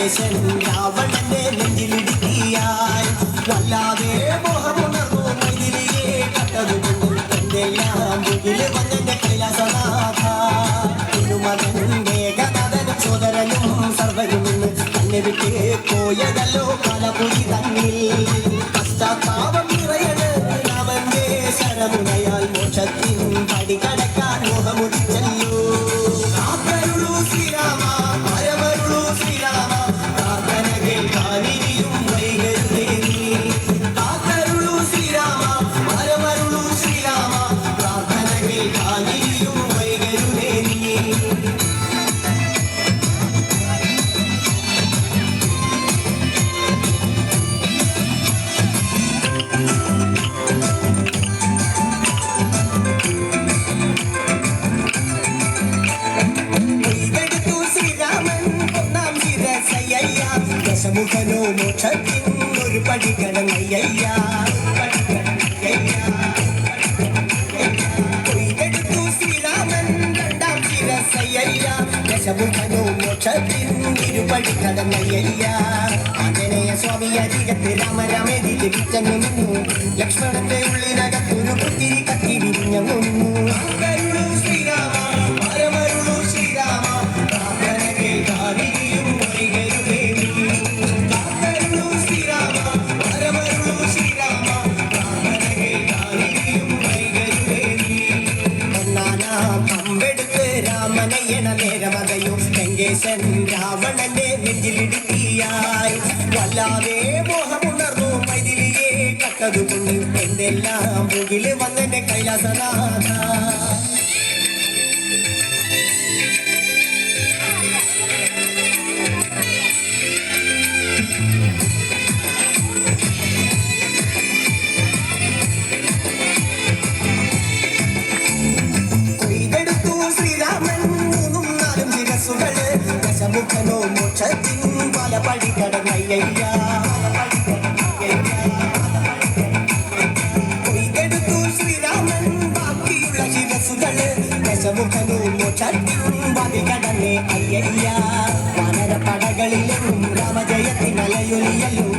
ലങ്കേശൻ രാവണന്റെ നെഞ്ചിലിടുക്കിയായി വല്ലാതെ മോഹമുണർന്നു മൈഥിലിയെ കണ്ടതുകൊണ്ട് എന്തെല്ലാം മുകില് വന്നെന്റെ കൈലാസനാഥ തിരുമകൻ മേഘനാഥനും സോദരനും സർവരും നിന്ന് തന്നെ വിട്ട് പോയതല്ലോ കാലപുരി തന്നിൽ പശ്ചാത്താപം നിറയണ് രാമന്റെ ശരമുനയാൽ മോക്ഷത്തിൻ പടി കടക്കാൻ മോഹമുടിച്ചല്ലോ കാത്തരുളൂ ശ്രീരാമ പരമരുളൂ ശ്രീരാമ പ്രാർത്ഥന കേൾക്കാനിരിയും വൈകരുതേ നീ കാത്തരുളൂ ശ്രീരാമ പരമരുളൂ ശ്രീരാമ പ്രാർത്ഥന കേൾക്കാനിരിയും വൈകരുതേ നീ ദശമുഖനോ മോക്ഷത്തിൻ ഒരു പടി കടന്നയ്യ കൊയ്തെടുത്തു ശ്രീരാമൻ രണ്ടാം ശിരസയ്യ ദശമുഖനോ മോക്ഷത്തിൻ ഇരുപടി കടന്നയ്യ ആഞ്ജനേയ സ്വാമി അരികത്ത് രാമരാമേതി ലഭിച്ചെന്നു നിന്നു ലക്ഷ്മണന്റെ ഉള്ളിനകത്തൊരു പുത്തിരി കത്തി വിരിഞ്ഞു ശ്രീരാമ പരമരുളു ശ്രീരാമ പ്രാർത്ഥന കേൾക്കാനിരിയും വൈകരുതേ നേരമതയോ ലങ്കേശൻ രാവണന്റെ നെഞ്ചിലിടുക്കിയായി വല്ലാതെ മോഹമുണർന്നു മൈഥിലിയെ കട്ടതുകൊണ്ട് എന്തെല്ലാം മുകില് വന്നെന്റെ കൈലാസനാഥ ദശമുഖനോ മോക്ഷത്തിൻ പല പടി കടന്നയ്യ കൊയ്തെടുത്തു ശ്രീരാമൻ ബാക്കിയുള്ള ശിരസുകള് ദശമുഖനോ മോക്ഷത്തിൻ പതി കടന്നേ അയ്യ വാനരപ്പടകളിലും രാമജയത്തിനലയൊലിയല്ലോ